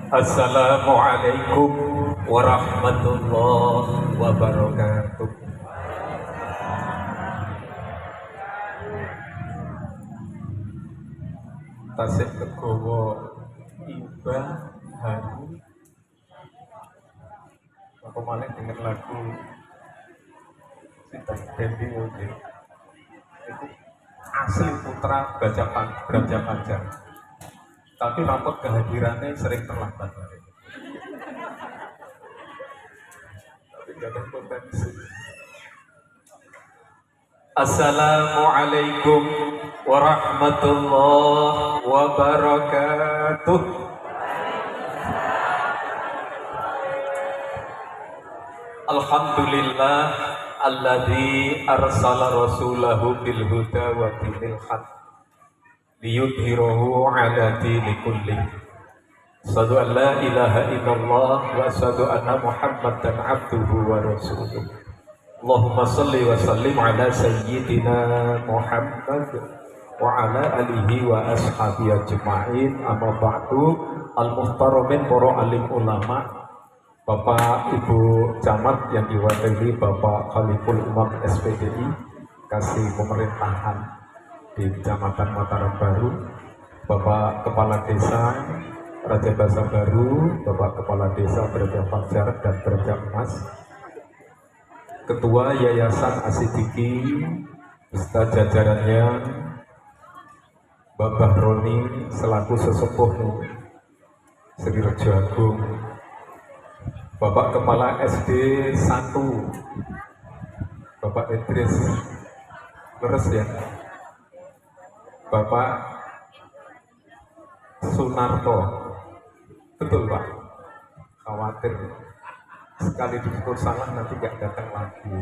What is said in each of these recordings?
Assalamualaikum warahmatullahi wabarakatuh. Tasik Tegowo Iba Haru. Aku malah denger lagu Sinta Dewi Wode. Itu asli putra Braja Panjang. Tapi rapot kehadirannya sering terlambat. Tapi gak ada potensi. Assalamualaikum warahmatullahi wabarakatuh. Alhamdulillah alladzi arsala rasulahu bil huda wa dinil haq liyudhhirahu ala dini kulli. Asyhadu an la ilaha illallah wa asyhadu anna Muhammadan abduhu wa rasuluh. Allahumma salli wa sallim ala sayyidina Muhammad wa ala alihi wa ashabihi ajma'in. Amma ba'du. Al-muhtaramin para alim ulama, Bapak Ibu Camat yang diwakili Bapak Khaliful Umam SPDI, kasih pemerintahan di Kecamatan Mataram Baru, Bapak Kepala Desa Raja Basa Baru, Bapak Kepala Desa Braja Fajar dan Braja Emas, Ketua Yayasan Asidiki beserta jajarannya, Bapak Roni selaku sesepuh Sri Rejo Agung, Bapak Kepala SD 1 Bapak Idris leres ya, Bapak Sunarto, betul Pak, khawatir sekali disebut salah nanti gak datang lagi.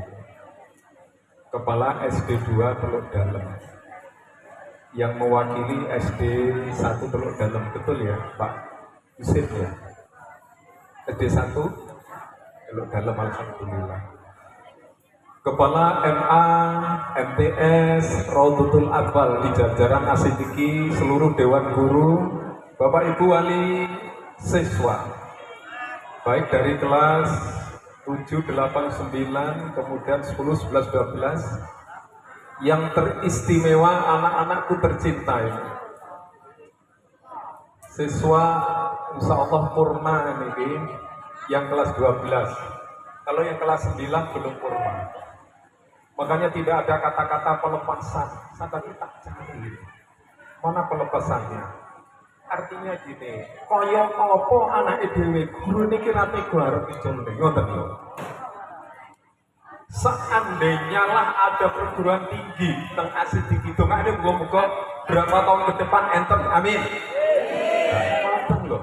Kepala SD 2 Teluk Dalem yang mewakili SD 1 Teluk Dalem, betul ya Pak Yusuf ya, SD 1 Teluk Dalem, alhamdulillah. Kepala MA MTS Raudatul Atfal di jajaran Asidiki, seluruh Dewan Guru, Bapak Ibu Wali siswa baik dari kelas 7, 8, 9, kemudian 10, 11, 12 yang teristimewa, anak-anakku tercinta ini. Siswa insya Allah purna ini yang kelas 12. Kalau yang kelas 9 belum purna. Makanya tidak ada kata-kata pelepasan. Saya tadi tak cari. Mana pelepasannya? Artinya gini, kaya apa anak dhewe guru niki ra tega arep diculne, ngoten lho. Seandainya lah ada perguruan tinggi teng Asidiki, dongane muga-muga berapa tahun ke depan enter, amin. Ngoten lho.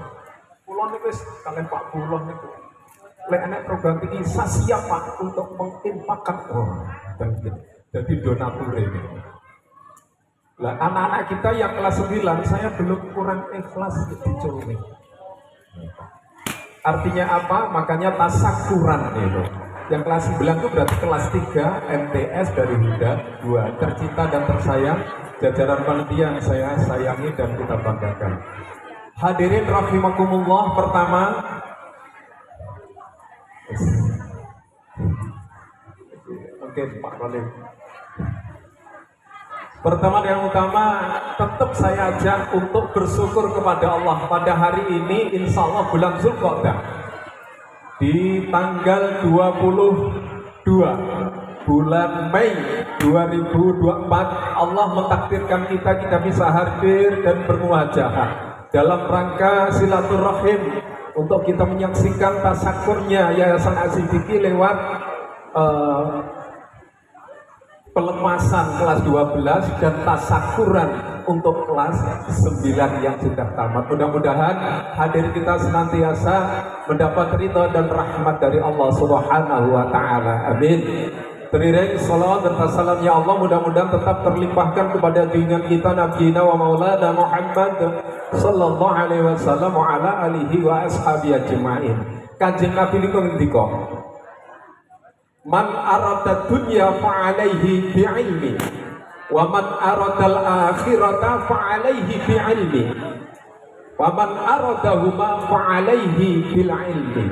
Kula niku wis kalian Pak Buloh niku. Lek enek perguruan tinggi saya siap Pak untuk menginfakkan jadi donatur ini. Lah anak-anak kita yang kelas 9 saya belum kurang ikhlas diculne. Artinya apa? Makanya tasakuran itu. Yang kelas 9 itu berarti kelas 3 MTS dari Huda 2, tercinta dan tersayang, jajaran panitia yang saya sayangi dan kita banggakan. Hadirin rahimakumullah, pertama mungkin Pak Khalil. Pertama yang utama, tetap saya ajak untuk bersyukur kepada Allah pada hari ini, insya Allah bulan Zulqa'dah di tanggal 22 bulan Mei 2024 Allah mentakdirkan kita bisa hadir dan bermuajahah dalam rangka silaturahim untuk kita menyaksikan tasakurnya Yayasan Asidiki lewat pelepasan kelas 12 dan tasakuran untuk kelas 9 yang sudah tamat. Mudah-mudahan hadir kita senantiasa mendapat ridha dan rahmat dari Allah Subhanahu wa taala. Amin. Teriring salawat dan salam ya Allah mudah-mudahan tetap terlimpahkan kepada junjungan kita Nabi wa Maulana Muhammad sallallahu alaihi wasallam wa ala alihi wa ashabihi ajma'in. Kanjeng Nabi niku ngendika, man arada dunya fa'alaihi bi'ilmi wa man aradal akhirata fa'alaihi bi'ilmi. Waman aradahuma fa'alaihi bil ilmi.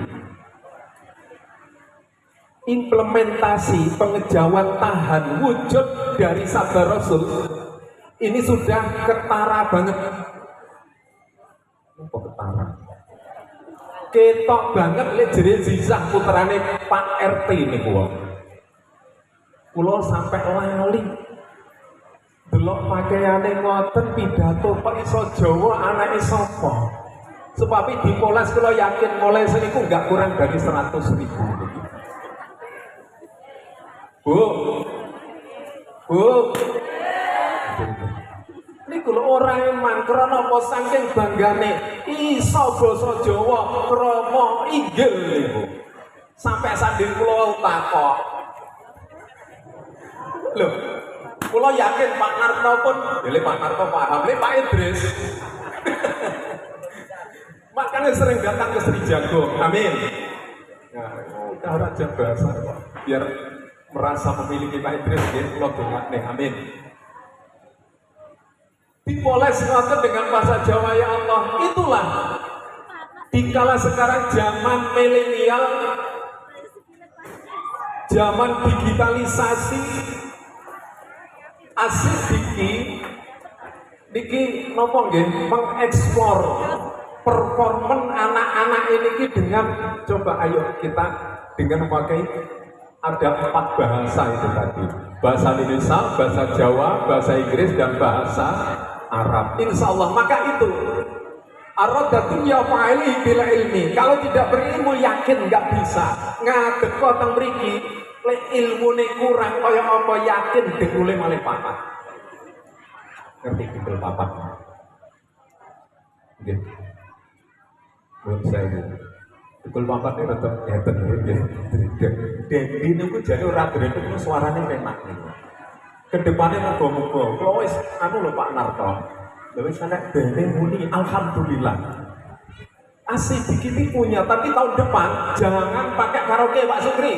Implementasi pengejauhan tahan wujud dari sabda Rasul ini sudah ketara banget. Apa ketara? Ketok banget lek jere zizah putrane Pak RT niku. Kula sampai lali. Delok pakaiane ngoten pidato kok iso Jawa anake sapa? Sebab dipoles kula yakin mulai seniku enggak kurang dari 100.000. Bu. Niku lho ora eman krana apa saking banggane iso basa Jawa krama inggil niku. Sampai sanding kula takok. Lho, kula yakin Pak Narto pun, Pak Narto paham, Pak Idris. Makanya sering datang ke Sri Jago. Amin. Ya, udah raja bahasa biar merasa memiliki Pak Idris ya, kula dongakne. Amin. Dipoles ngoten dengan bahasa Jawa ya Allah. Itulah dikala sekarang zaman milenial, zaman digitalisasi, asik niki nopo nggih mengekspor performan anak-anak ini dengan coba ayo kita dengan memakai ada 4 bahasa itu tadi, bahasa Indonesia, bahasa Jawa, bahasa Inggris dan bahasa Arab. Insya Allah maka itu aradatunya fa'ili bila ilmi. Kalau tidak berilmu yakin nggak bisa ngadeg koteng mriki lek ilmune kurang kaya apa yakin dengkule malih papat. Ngerti dengkul papat? Nggih. Mun saya dengkul papat ini tetep ngeten nggih. Dendi niku jane ora drendeng niku suarane enak niku. Kedepane muga-muga kula wis anu lho Pak Narto. Lha wis nek dene muni alhamdulillah. Asik dikit punya, tapi tahun depan jangan pakai karaoke Pak Sukri.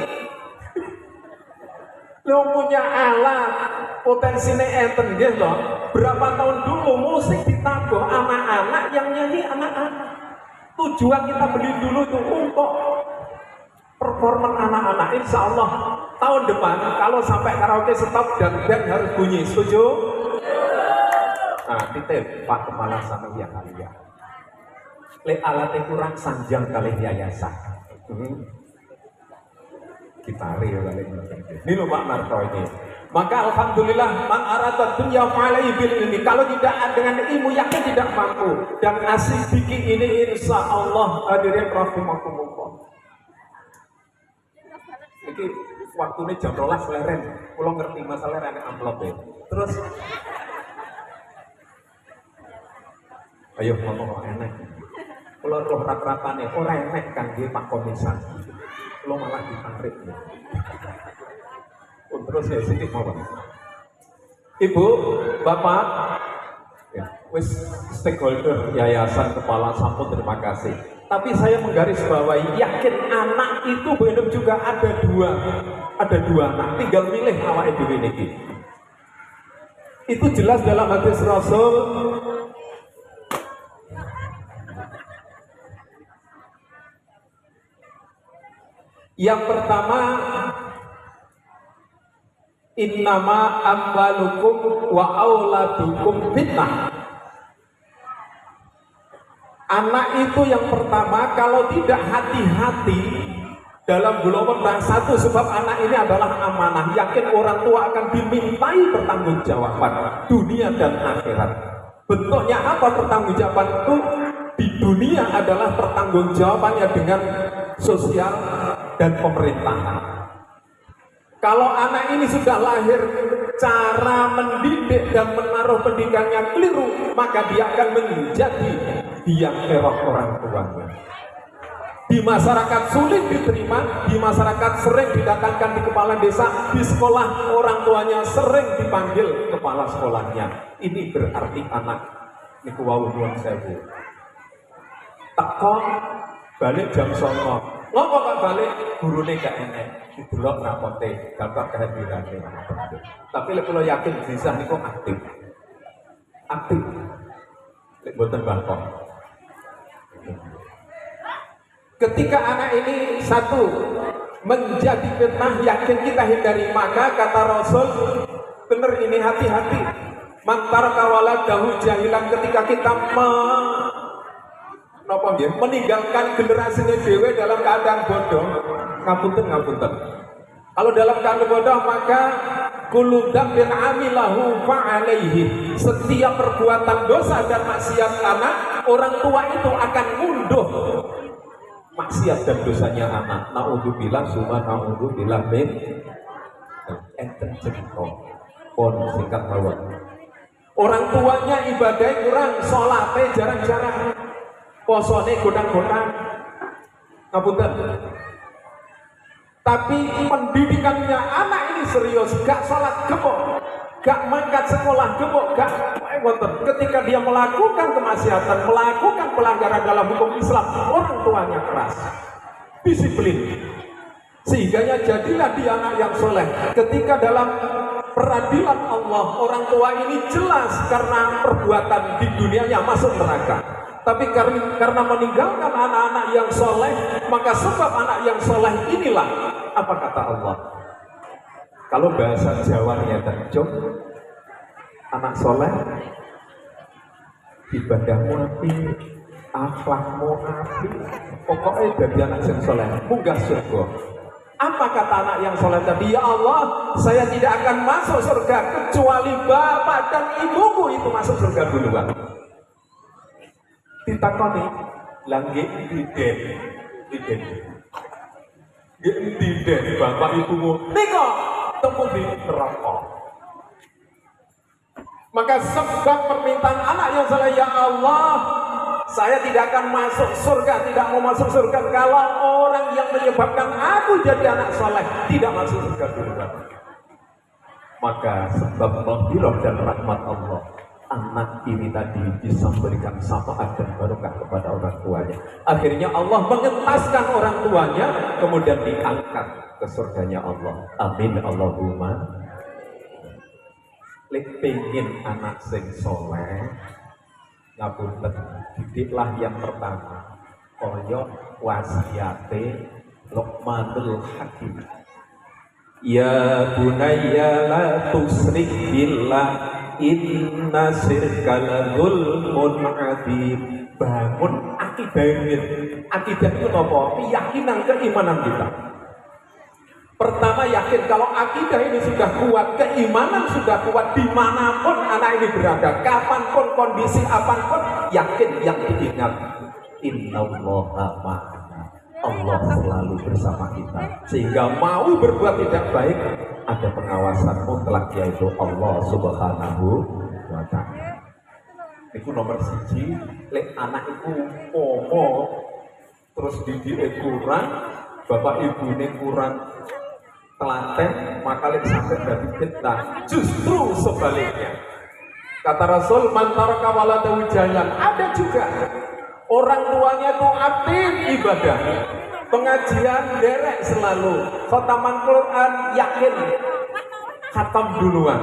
Lo punya alat, potensinya enten gitu. Berapa tahun dulu musik ditabuh anak-anak yang nyanyi anak-anak. Tujuan kita beli dulu itu untuk performan anak-anak. Insya Allah tahun depan kalau sampai karaoke stop dan band harus bunyi, setuju? Nah, titip Pak Kepala Sanawiyah kalian. Le alatnya kurang sanjang kali yayasan. Kita real kali ini loh Pak Narto ini. Maka alhamdulillah man arada dunya fa'alaihi bil ilmi. Kalau tidak dengan ilmu yakin tidak mampu. Dan asih bikin ini insya Allah hadirin rahimakumullah. Iki waktunya jam 12 leren. Kalau ngerti masalah leren amplop ya. Terus ayo ngomong enek. Kalau roh rak-rakane ora enek kangge Pak Komisar. Lo malah ditarik ya. Terus ya sedikit mawon. Ibu, Bapak, ya, wis stakeholder yayasan kepala sampun terima kasih. Tapi saya menggarisbawahi yakin anak itu benar juga ada dua anak. Tinggal milih awake dhewe niki. Itu jelas dalam hadis Rasul. Yang pertama, innama amwalukum wa auladukum fitnah. Anak itu yang pertama, kalau tidak hati-hati dalam gelombang satu, sebab anak ini adalah amanah. Yakin orang tua akan dimintai pertanggungjawaban dunia dan akhirat. Bentuknya apa pertanggungjawaban itu? Di dunia adalah pertanggungjawabannya dengan sosial dan pemerintahan. Kalau anak ini sudah lahir, cara mendidik dan menaruh pendidikannya keliru, maka dia akan menjadi biang kerok orang tuanya. Di masyarakat sulit diterima, di masyarakat sering didatangkan di kepala desa, di sekolah orang tuanya sering dipanggil kepala sekolahnya. Ini berarti anak niku wau nuwun sewu. Teko balik jam 09.00. Ngopo kok balik gurune gak enek. Didelok rapote, dapat kehadirannya. Tapi lek kula yakin bisa niku aktif. Aktif. Lek boten bangkok. Ketika anak ini satu menjadi fitnah, yakin kita hindari, maka kata Rasul, benar ini, hati-hati. Mantar kawaladahu jahilan, ketika kita meninggalkan generasinya dewe dalam keadaan bodoh, ngapunten. Kalau dalam keadaan bodoh, maka kuludam bin amilahu fa'alaihi, setiap perbuatan dosa dan maksiat anak, orang tua itu akan ngunduh maksiat dan dosanya anak. Naudzubillah summa naudzubillah min enten cerita pon singkat mawon. Orang tuanya ibadah kurang, sholatnya jarang-jarang, posone godang-godang, ngapunten. Tapi pendidikannya anak ini serius, gak sholat gemuk, gak mangkat sekolah gemuk, gak wonten. Ketika dia melakukan kemaksiatan, melakukan pelanggaran dalam hukum Islam, orang tuanya keras, disiplin. Sehingganya jadilah dia anak yang soleh. Ketika dalam peradilan Allah, orang tua ini jelas karena perbuatan di dunianya masuk neraka. Tapi karena meninggalkan anak-anak yang soleh, maka sebab anak yang soleh inilah, apa kata Allah? Kalau bahasa Jawanya terjun, anak soleh, ibadahmu api, akhlakmu api, pokoknya jadi anak yang soleh, munggah surga. Apa kata anak yang soleh tadi? Ya Allah, saya tidak akan masuk surga kecuali bapak dan ibuku itu masuk surga duluan. Ditakoni, langge diden bapak ibumu niko temu di neraka. Maka sebab permintaan anak yang soleh, ya Allah, saya tidak akan masuk surga, tidak mau masuk surga kalau orang yang menyebabkan aku jadi anak soleh tidak masuk surga duluan. Maka sebab maghfirah dan rahmat Allah, anak ini tadi bisa memberikan syafaat dan barokah kepada orang tuanya. Akhirnya Allah mengentaskan orang tuanya, kemudian diangkat ke surganya Allah. Amin Allahumma. Lek pengen anak sing soleh, ngapunten, didiklah yang pertama koyo wasiate Luqmanul Hakim. Ya bunayya la tusrik billah inna syirka la dzulmun adzim. Bangun akidah ini. Akidah itu apa? Keyakinan, keimanan kita. Pertama yakin kalau akidah ini sudah kuat, keimanan sudah kuat, dimanapun anak ini berada, kapanpun, kondisi apapun, yakin yang diingat, innallaha ma'ana, Allah selalu bersama kita. Sehingga mau berbuat tidak baik, ada pengawasan mutlak, yaitu Allah Subhanahu wa ta'ala. Itu nomor 1. Lek anak itu pomo terus didik kurang, bapak ibu ini kurang telaten, maka lek sampai dari fitnah. Justru sebaliknya, kata Rasul, man taraka waladahu jalan. Ada juga orang tuanya itu aktif ibadah, pengajian derek selalu, khataman Quran yakin, khatam duluan,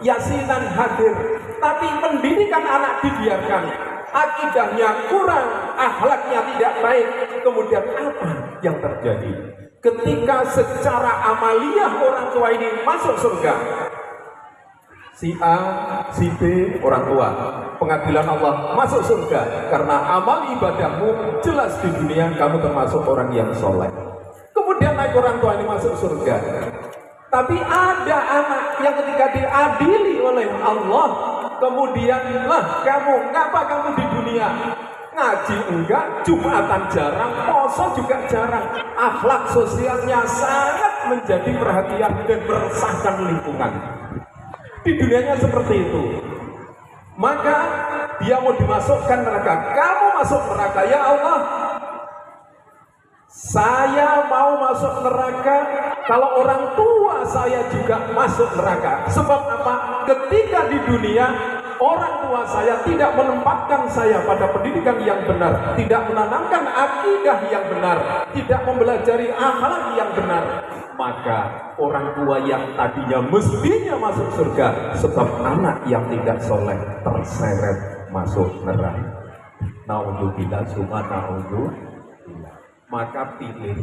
yasinan hadir, tapi pendidikan anak dibiarkan, akidahnya kurang, akhlaknya tidak baik. Kemudian apa yang terjadi? Ketika secara amaliyah orang tua ini masuk surga, si A, si B, orang tua, pengadilan Allah masuk surga karena amal ibadahmu jelas di dunia kamu termasuk orang yang soleh. Kemudian naik orang tua ini masuk surga. Tapi ada anak yang ketika diadili oleh Allah, kemudian lah kamu, ngapa kamu di dunia? Ngaji enggak, Jumatan jarang, poso juga jarang, akhlak sosialnya sangat menjadi perhatian dan meresahkan lingkungan. Di dunianya seperti itu. Maka dia mau dimasukkan neraka. Kamu masuk neraka, ya Allah, saya mau masuk neraka kalau orang tua saya juga masuk neraka. Sebab apa? Ketika di dunia orang tua saya tidak menempatkan saya pada pendidikan yang benar, tidak menanamkan akidah yang benar, tidak mempelajari akhlak yang benar, maka orang tua yang tadinya mestinya masuk surga, sebab anak yang tidak soleh terseret masuk neraka. Naudzubillah summa naudzubillah. Maka pilih.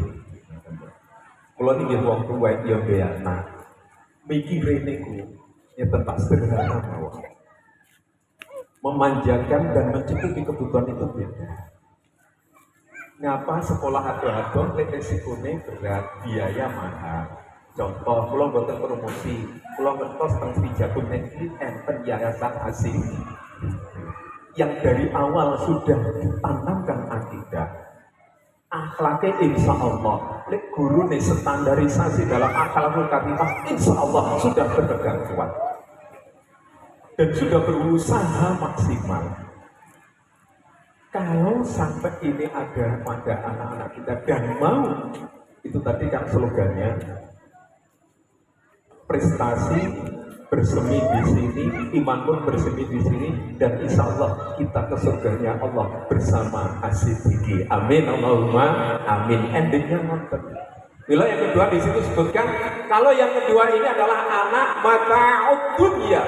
Kalau ini wong tua yang beana, mikir ini ya tetap sederhana mawon. Memanjakan dan mencukupi kebutuhan itu beda. Ngapa sekolah ado-ado resikonya berat, biaya mahal. Contoh, kalau buatan promosi, kalau ngertos tentang Srijagun ini enten yayasan asing yang dari awal sudah ditanamkan akidah. Akhlaknya insya Allah, guru nih standarisasi dalam akhlakul karimah insya Allah sudah berpegang kuat dan sudah berusaha maksimal. Kalau sampai ini ada pada anak-anak kita dan mau, itu tadi kan slogannya, prestasi bersemi di sini, iman pun bersemi di sini, dan insya Allah kita ke surganya Allah bersama asyidiki. Amin Allahumma amin. Endingnya nonton. Bila yang kedua di situ sebutkan, kalau yang kedua ini adalah anak mata'ud dunya,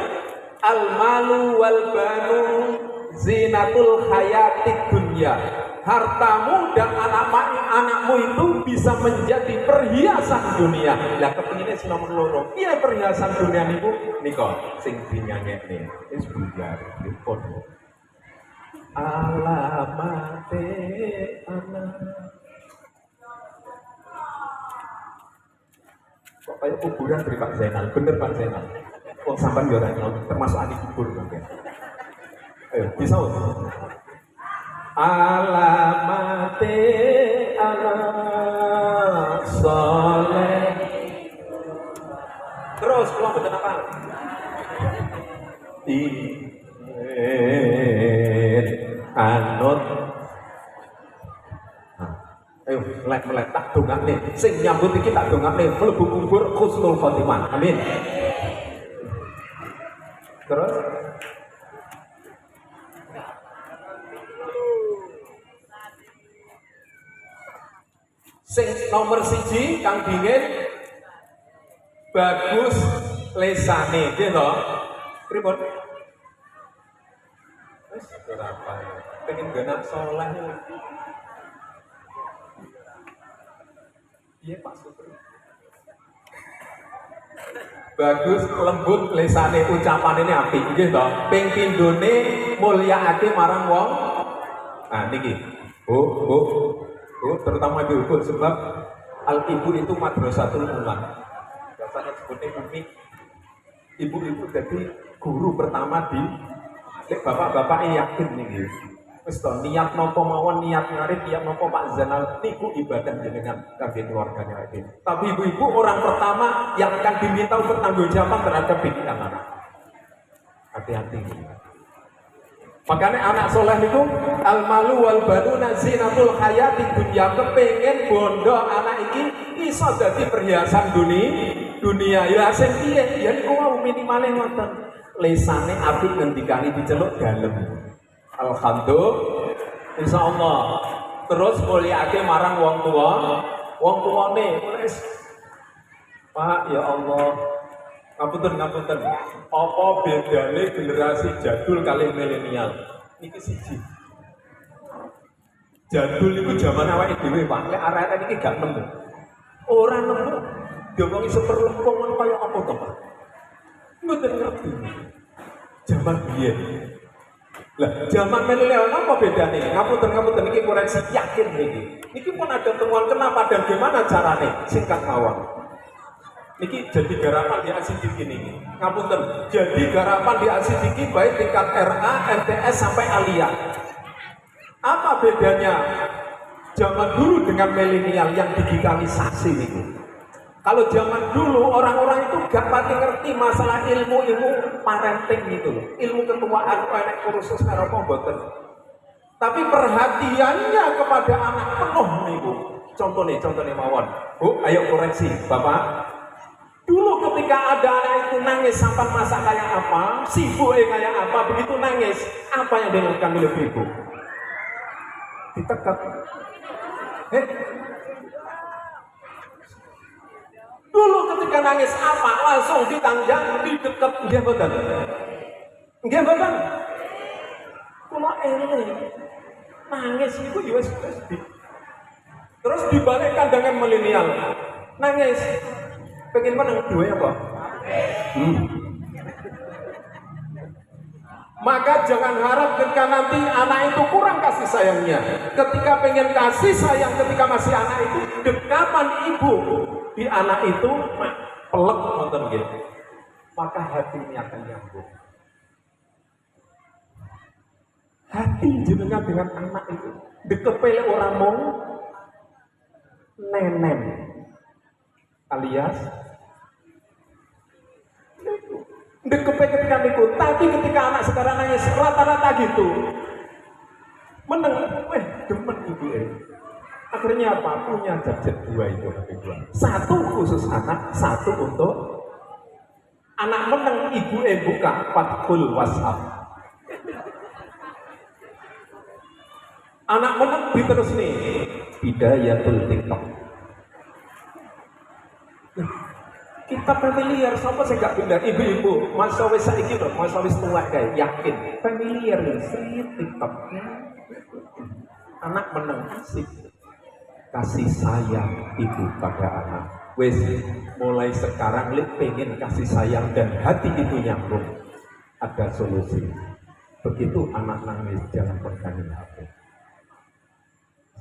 al malu wal banu zinatul hayatid dunya. Hartamu dan anak-anakmu itu bisa menjadi perhiasan dunia. Lah kepinginnya si nomor loro. Iya perhiasan dunia niku niko sing dinyanyekne. Wis bujar dipun. Alamate anak. Kok kayak kuburan dari Pak Zainal, bener Pak Zainal. Kok sampai juaranya termasuk ahli kubur mungkin. Ayo bisa. Alamate anak soleh. Terus pulang betul apa? Anut. Ayo melek tak dongakne. Sing nyambut iki tak dongakne mlebu kubur husnul khotimah. Amin. Terus sing nomor siji kang dingin bagus lesane nggih to pripun wis berapa pengen genak saleh iya Pak Supri bagus lembut lesane ucapan ini apik nggih to ping pindhone mulyaake marang wong nah niki terutama ibu-ibu sebab al-ibu itu madrasatul ulam. Biasanya sebutnya umi. Ibu-ibu jadi guru pertama di bapak-bapak yakin nih. Wis to niat napa mawon niat ngarep niat napa Pak Zainal niku ibadah jenengan kangge keluarganya iki. Tapi ibu-ibu orang pertama yang akan diminta pertanggungjawaban terhadap didikan anak. Hati-hati. Makanya anak soleh itu al malu wal banuna zinatul hayati dunya kepengen bondo anak iki iso dadi perhiasan dunia ya sing piye ya niku wae minimale ngoten lesane apik ngendikane diceluk dalem alhamdulillah insyaallah terus mulyake marang wong tuane wis Pak ya Allah ngapunten. Apa bedane generasi jadul kali milenial? Iki siji. Jadul itu zaman awake dhewe, Pak. Lek arek-arek iki gak nemu. Ora nemu. Diomongi seperlempung kaya apa to, Pak? Mboten ngerti. Zaman biyen. Lah, zaman milenial apa bedane? Ngapunten iki koreksi yakin niki. Niki pun ada temuan kenapa dan gimana carane? Singkat mawon. Niki jadi garapan di Asidiki ini. Ngapunten, jadi garapan di Asidiki baik tingkat RA, MTS sampai Alia. Apa bedanya zaman dulu dengan milenial yang digitalisasi itu? Kalau zaman dulu orang-orang itu gak pati ngerti masalah ilmu parenting gitu loh. Ilmu ketuaan enek kursus karo mboten. Tapi perhatiannya kepada anak penuh niku. Contohnya mawon. Bu, ayo koreksi, Bapak. Dulu ketika ada anak itu nangis sampai masa kayak apa, sibuk kayak apa, begitu nangis, apa yang dilakukan oleh ibu? Ditekap. Dulu ketika nangis apa, langsung ditanjang, didekat, dia betul. Dia betul. Kalau ini, nangis itu ya wis. Terus dibalik kandangan milenial. Nangis. Pengen menang duwe apa? Maka jangan harap ketika nanti anak itu kurang kasih sayangnya. Ketika pengen kasih sayang ketika masih anak itu, dekapan ibu di anak itu pelek nonton gitu. Maka hatinya akan nyambung. Hati jenengan dengan anak itu dekepele orang mau nenek alias ketika ikut, tapi ketika anak sekarang nangis rata-rata gitu meneng, demen ibu akhirnya apa? Punya gadget dua itu, satu khusus anak, satu untuk anak meneng, ibu buka fathul WhatsApp, anak meneng diterus nih Hidayatul TikTok. Kita familiar, siapa saya gak pindah ibu-ibu, masa wis saiki lho, masa wis tua kayak yakin, familiar nih, sering TikTok. Anak menang asik, kasih sayang ibu pada anak. Wes mulai sekarang lek pengen kasih sayang dan hati ibu nyambung, ada solusi. Begitu anak nangis jangan pegangin HP.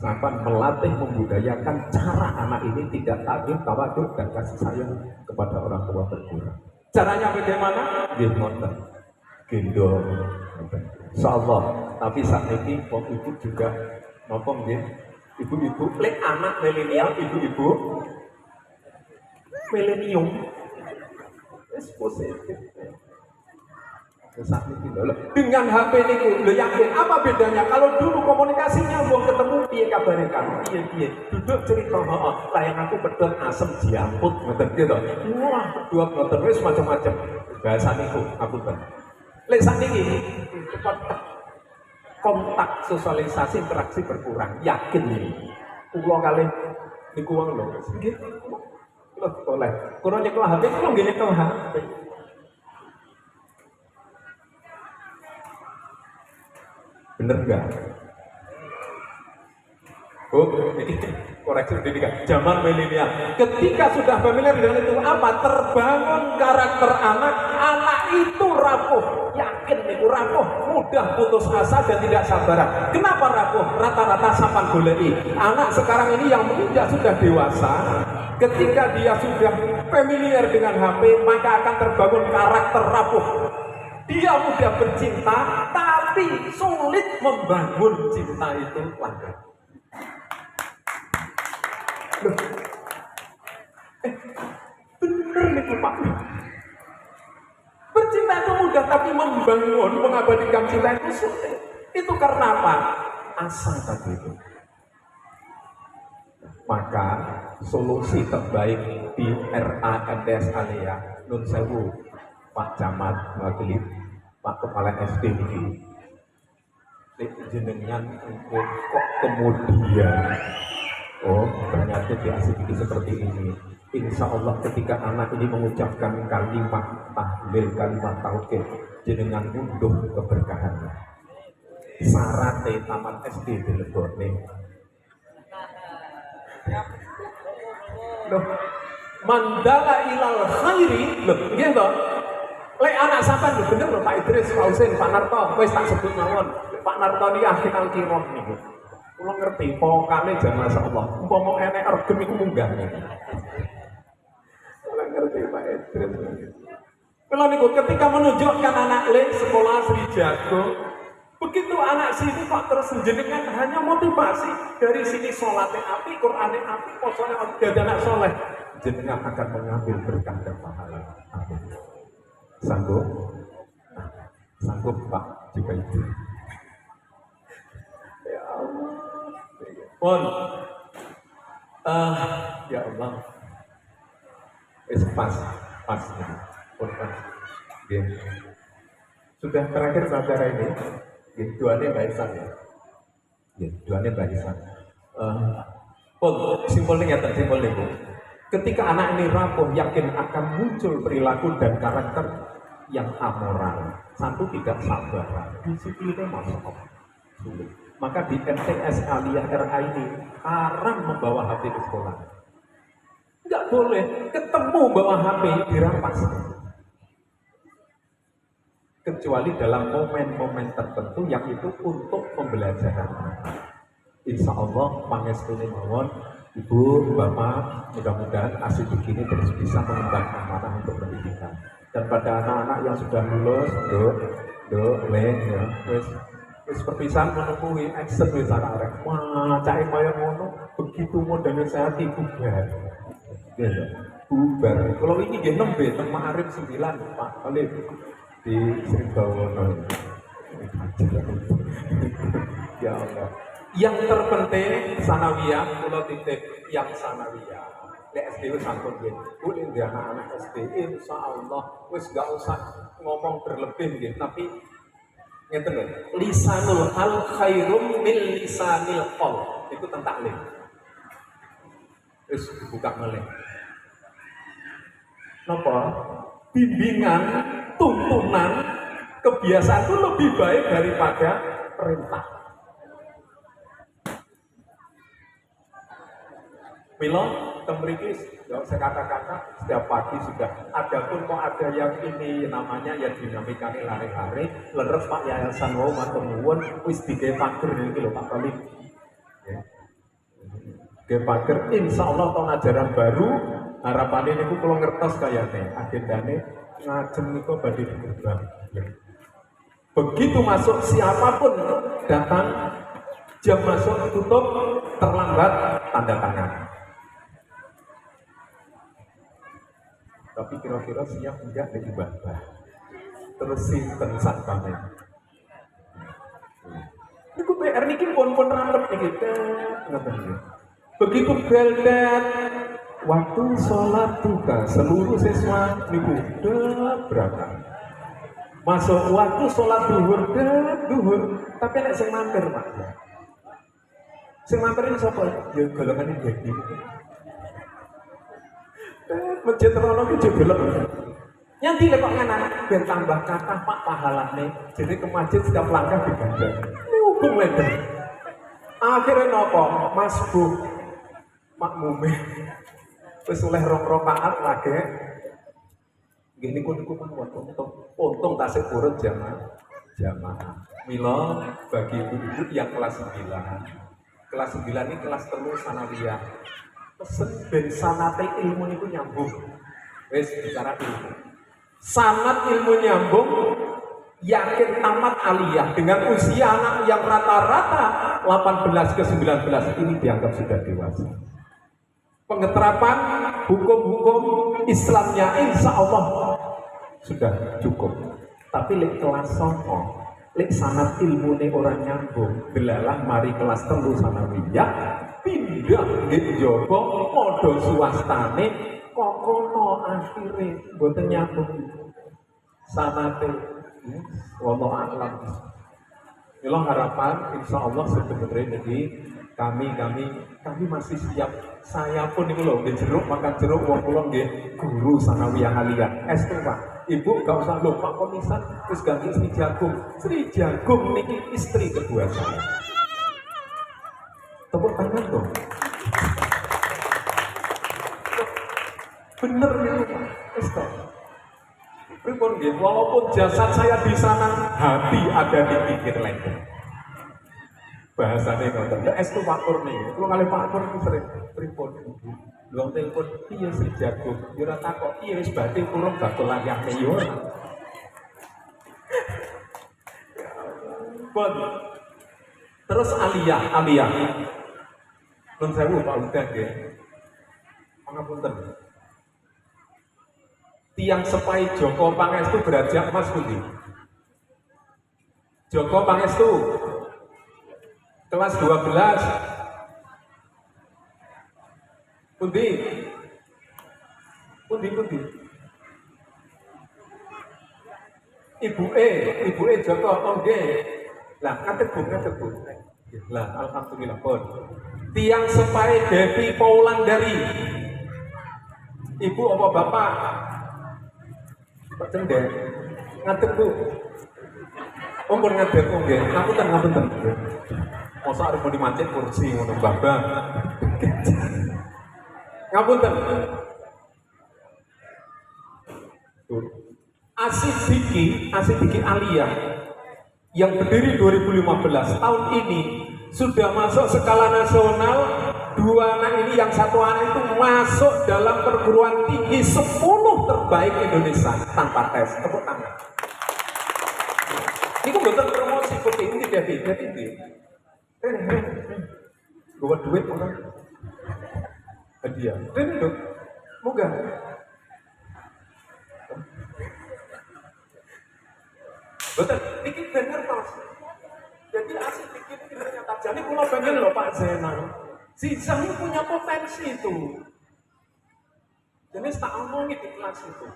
Sampai melatih membudayakan cara anak ini tidak takut, tawaduk dan kasih sayang kepada orang tua berkurang. Caranya bagaimana? Nonton, gendong, insyaallah. Tapi saat ini ibu juga ngomong ya, ibu-ibu, lek anak milenial, ibu-ibu milenium, positif. Dengan HP ini, lo yakin apa bedanya? Kalau dulu komunikasinya belum ketemu, piye kabarnya kamu? Piye duduk cerita, lah yang aku pedot asem diamput, gitu. Wah, dua meter, wis macam-macam. Bahasa niku, aku kan. Lek saat ini, kontak sosialisasi interaksi berkurang. Yakin nih, pulau kali niku wong lho. Gitu, boleh. Kurang nyekel HP, kurang gini nyekel HP. Bener enggak? Oh, ini koreksi pendidikan zaman milenial. Ketika sudah familiar dengan itu apa? Terbangun karakter anak. Anak itu rapuh, yakin itu rapuh, mudah putus asa dan tidak sabaran. Kenapa rapuh? Rata-rata sampan goleki. Anak sekarang ini yang menginjak sudah dewasa, ketika dia sudah familiar dengan HP, maka akan terbangun karakter rapuh. Dia mudah bercinta, tapi sulit membangun cinta itu langgeng. Bener nih Pak. Bercinta itu mudah, tapi membangun, mengabadikan cinta itu sulit. Itu karena apa? Asa tadi itu. Maka solusi terbaik di RANDS Alea Nun Sewu, Pak Camat Wakili, Pak Kepala SD ini, jenengan kok kemudian, ternyata di ACTV seperti ini. Insya Allah ketika anak ini mengucapkan kalimat tahlil, kalimat tauhid, jenengan unduh keberkahannya. Syaratnya tamat SD di Lebone. Loh, mandala ilal khairi, loh, gitu. Lek anak sampean lho bener lho Pak Idris, Pak Husin, Pak Narto, wis tak sebut mawon. Pak Narto niki akhir al-kiram niku. Kula ngerti pokane jan masyaallah. Umpama enek regen iku munggah. Kula ngerti Pak Idris. Kula niku ketika menunjukkan anak lek sekolah Sri Jago, begitu anak sini Pak terus jenengan hanya motivasi dari sini sholatnya api, Qur'annya api, posone jadi anak soleh. Jenengan akan mengambil berkah dan pahala. Amin. Sanggup? Sanggup Pak juga itu. Ya Allah. Pun, ya Allah. Pas. Pun pas. Ya. Sudah terakhir acara ini. Ya, doanya baisan ya. Ya, doanya baisan. Pun, simpulnya Bu. Ketika anak ini rapuh, yakin akan muncul perilaku dan karakter yang amoral. Satu, tidak sabaran. Disiplinnya masuk sulit. Maka di MTS Aliyah RA ini haram membawa HP ke sekolah. Nggak boleh, ketemu bawa HP dirampas. Kecuali dalam momen-momen tertentu yang itu untuk pembelajaran. Insya Allah mangestune mawon Ibu, Bapak, mudah-mudahan asik begini terus bisa mengemban amanah untuk pendidikan. Dan pada anak-anak yang sudah lulus, ya, wis perpisahan menemui action wis arek. Wah, cai kaya ngono, begitu modalnya saya bubar. Ya, bubar. Kalau ini nggih nembe teng Ma'arif 9, Pak Khalid di Sribawono. Ya Allah. Yang terpenting sanawiyah, kula titip yang sanawiyah. Lek SD wis sampun nggih. Kuwi nggih anak-anak SD insyaallah wis gak usah ngomong berlebih nggih, tapi ngeten lho. Lisanul hal khairum min lisanil qaul. Itu tentang taklim. Wis buka meleh. Napa? Bimbingan, tuntunan, kebiasaan itu lebih baik daripada perintah. Milo, temriki, saya kata-kata setiap pagi sudah. Adapun kok ada yang ini namanya yang dinamikanya lari-lari, leres Pak Yayasan wau matur nuwun wis digawe pager iki lho Pak Khalid. Ya. Digawe pager insyaallah tahun ajaran baru harapannya niku kula ngertos kayane agendane ngajeng niku badhe digerbang. Begitu masuk siapapun datang jam masuk tutup terlambat tanda tangan. Tapi kira-kira siap enggak dari ibadah terus sinten sakmane niku PR niki pun rampet niki ngoten nggih. Begitu beldat waktu sholat duha seluruh siswa niku berangkat masuk waktu sholat duhur tapi nek sing mampir Pak, sing mampir ini sapa ya golongan iki masjid rono ki jebelek. Nyanti lek kok nganan ben tambah kathah Pak pahalane. Jadi ke masjid setiap langkah digandeng. Mumpung lender. Akhirnya napa? Mas Bu makmume wis oleh rong rakaat lagi. Nggih niku pun untung tasik urut jamaah. Mila bagi ibu-ibu yang kelas 9. Kelas 9 ini kelas 3 sanawiyah. Pesen ben sanate ilmu niku nyambung. Wis bicara ilmu. Sanat ilmu nyambung, yakin tamat aliyah dengan usia anak yang rata-rata 18 ke 19 ini dianggap sudah dewasa. Pengeterapan hukum-hukum Islamnya insya Allah sudah cukup. Tapi lek kelas songo, lek sanat ilmu orang nyambung, belalang mari kelas 3 sanawiyah. Pindah di Jogo, podo swastane, kokono akhirnya boten nyambung sanate, wallahu a'lam. Inilah harapan, insya Allah sebenarnya jadi kami masih siap. Saya pun ini loh, di jeruk makan jeruk, wong kula nggih guru sanawiyah aliyah. Pak, Ibu gak usah lho Pak Komisan, terus ganti Sri Jagung. Sri Jagung niki istri kedua saya. Tepuk tangan dong. Bener nih Pak. Pripun nggih, walaupun jasad saya di sana, hati ada di pinggir lengkeng. Bahasane ngoten. Ya estu Pak Pur nih. Kulo kali Pak Pur iki sering pripun. Luang telepon piye Sri Jagung. Ya ora takok piye wis batin kurung bakul layakne yo. Pun. Terus aliyah. Nun sewu Pak Udan nggih. Pangapunten. Tiang sepai Joko Pangestu berajak Mas pundi? Joko Pangestu kelas 12. Pundi? Ibu E Joko, oh nggih. Lah katep Bu. Lah alhamdulillah pun. Tiang sepai Devi Paulandari. Ibu apa bapak? Pak Cendek. Ngadep Bu. Pun ngadep nggih. Ngapunten. Masa arep muni mancing kursi ngono babang. Ngapunten. Asidiki Aliyah yang berdiri 2015 tahun ini sudah masuk skala nasional. Dua anak ini, yang satu anak itu masuk dalam perguruan tinggi 10 terbaik Indonesia tanpa tes. Tepuk tangan. Ini kan betul promosi seperti ini jadi gue duit orang hadiah. Ini dong, moga. Betul, ini benar mas. Jadi asik bikin ternyata. Jadi kalau pengen loh Pak Zainal, si Zahir punya potensi itu. Jadi tak omongin di kelas itu.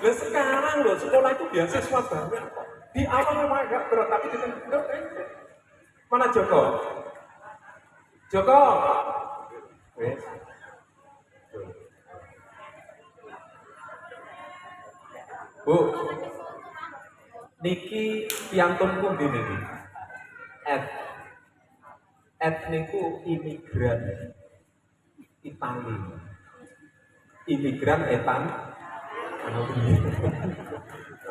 Dan sekarang loh sekolah itu beasiswa banyak. Di awal memang agak berat, tapi di tengah mana Joko? Joko. Bu, niki piantun pundi niki. Ed niku imigran Itali. Imigran etan.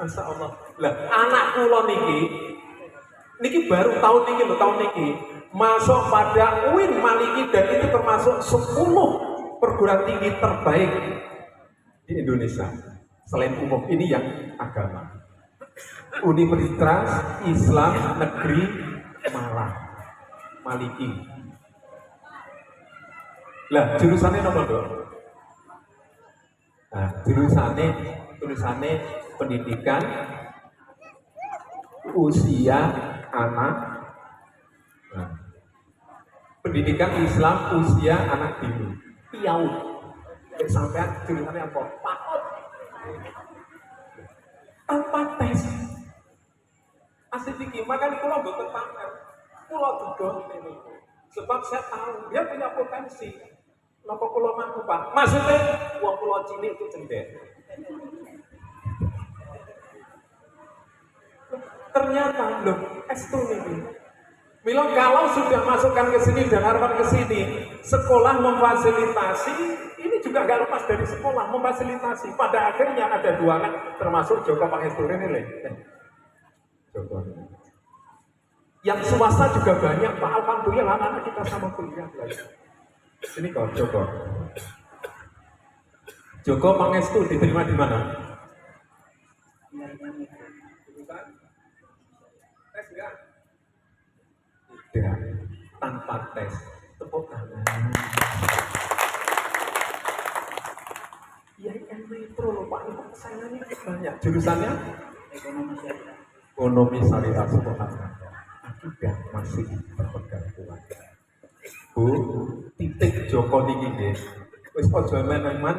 Masya Allah. Lah, anak kula niki baru tahun niki masuk pada UIN Maliki, dan itu termasuk 10 perguruan tinggi terbaik di Indonesia. Selain umum ini yang agama. Universitas Islam Negeri Malang, Maliki. Lah, jurusannya apa dong? Nah, tulisannya pendidikan usia anak. Nah, pendidikan Islam usia anak dini. Piau. Sampai jurusannya apa? PAUD. Tanpa tes. Asli tinggi, makanya kalau boten pamer, kalau juga ini. Sebab saya tahu dia punya potensi. Napa kula mampu Pak? Maksudnya wong kula cilik itu cendek. Ternyata loh, S2 ini. Mila kalau sudah masukkan ke sini dan harapan ke sini, sekolah memfasilitasi, ini juga nggak lepas dari sekolah memfasilitasi. Pada akhirnya ada 2 anak, termasuk Joko Pangestu ini. Joko. Yang swasta juga banyak, Pak. Alhamdulillah anak-anak kita sama kuliah belajar. Sini kau Joko. Joko Pangestu diterima di mana? Tes enggak? Tidak, tanpa tes. Tepuk tangan. Ya kan metro loh Pak, itu persaingannya banyak. Jurusannya? Ekonomi syariah. Subhanallah. Akidah masih berpegang keluarga. Bu, titik Joko niki nggih. Wis aja men-men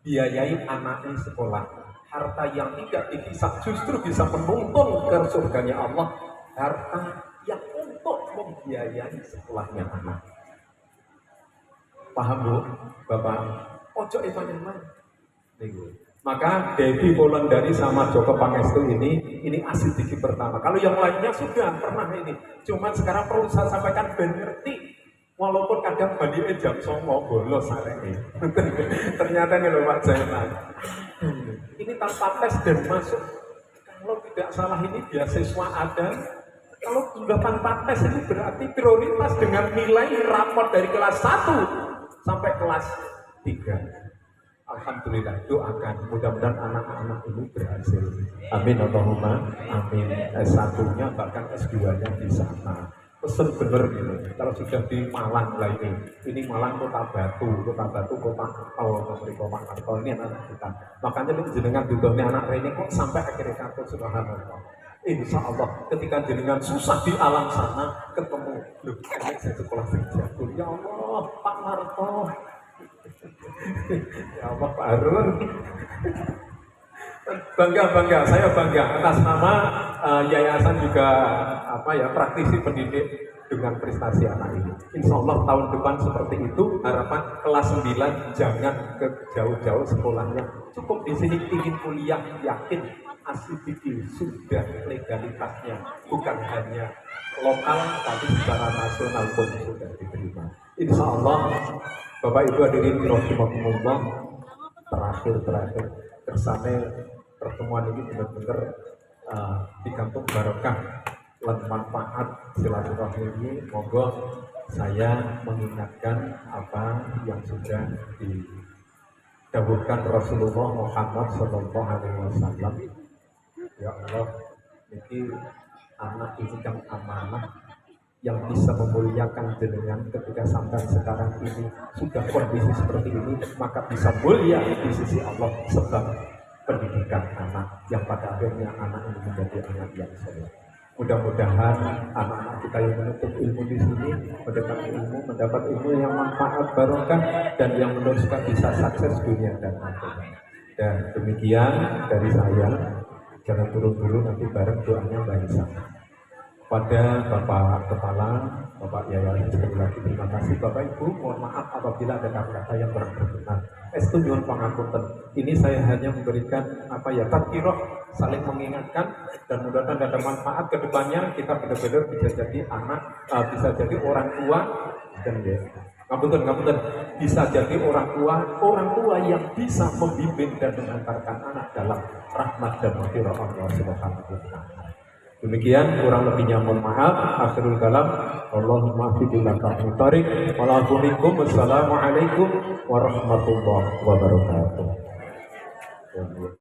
biayai anaknya sekolah. Harta yang tidak dihisab justru bisa menuntun ke surganya Allah. Harta yang untuk membiayai sekolahnya anak. Paham Bu, Bapak? Ojo men-men. Maka Devi Wulandari sama Joko Pangestu ini asli tinggi pertama. Kalau yang lainnya sudah pernah ini. Cuman sekarang perlu saya sampaikan ben ngerti. Walaupun kadang bandingnya jam 09.00 bolos sarene. Ternyata ini loh Pak Zainal. Ini tanpa tes dan masuk. Kalau tidak salah ini beasiswa ada. Kalau sudah tanpa tes ini berarti prioritas dengan nilai rapor dari kelas 1 sampai kelas 3. Alhamdulillah, doakan mudah-mudahan anak-anak ini berhasil. Amin Allahumma amin. S1-nya bahkan S2-nya di sana. Pesen bener gitu. Kalau sudah di Malang lah ini Malang kota Batu kota Martol ini anak kita. Makanya jenengan duduknya anak ini kok sampai akhirnya kantor subhanallah. Insya Allah ketika jenengan susah di alam sana ketemu loh, saya sekolah sejak ya Allah Pak Marto. Ya Allah Pak Harun. Bangga, saya bangga atas nama yayasan juga praktisi pendidik dengan prestasi anak ini. Insya Allah tahun depan seperti itu, harapan kelas 9 jangan ke jauh-jauh sekolahnya, cukup di sini ingin kuliah yakin ACBD sudah legalitasnya bukan hanya lokal tapi secara nasional pun sudah diterima. Insya Allah Bapak Ibu hadirin rahimakumullah, terakhir kersane pertemuan ini benar-benar digantung barokah lan manfaat silaturahmi ini. Monggo saya mengingatkan apa yang sudah didahulukan Rasulullah Muhammad Sallallahu Alaihi Wasallam. Ya Allah, ini anak ini kan amanah yang bisa memuliakan jenengan. Ketika sampai sekarang ini sudah kondisi seperti ini, maka bisa mulia di sisi Allah sebab pendidikan anak yang pada akhirnya anak ini menjadi anak yang soleh. Mudah-mudahan anak-anak kita yang menuntut ilmu di sini mendapat ilmu yang manfaat barokah dan yang meneruskan bisa sukses dunia dan akhirat. Dan demikian dari saya, jangan turun dulu, nanti bareng doanya baik sama. Pada Bapak Kepala, Bapak Yayasan, sekali lagi terima kasih. Bapak Ibu, mohon maaf apabila ada kata-kata yang kurang berkenan. Estu nyuwun pangapunten. Ini saya hanya memberikan tadkirah, saling mengingatkan, dan mudah-mudahan ada manfaat ke depannya. Kita benar-benar bisa jadi anak, bisa jadi orang tua, dan ngapunten, bisa jadi orang tua yang bisa membimbing dan mengantarkan anak dalam rahmat dan maghfirah Allah Subhanahu wa taala. Demikian, kurang lebihnya mohon maaf. Akhirul kalam, Allahumma fidilaka mutarik walaupunikum. Wassalamualaikum warahmatullahi wabarakatuh.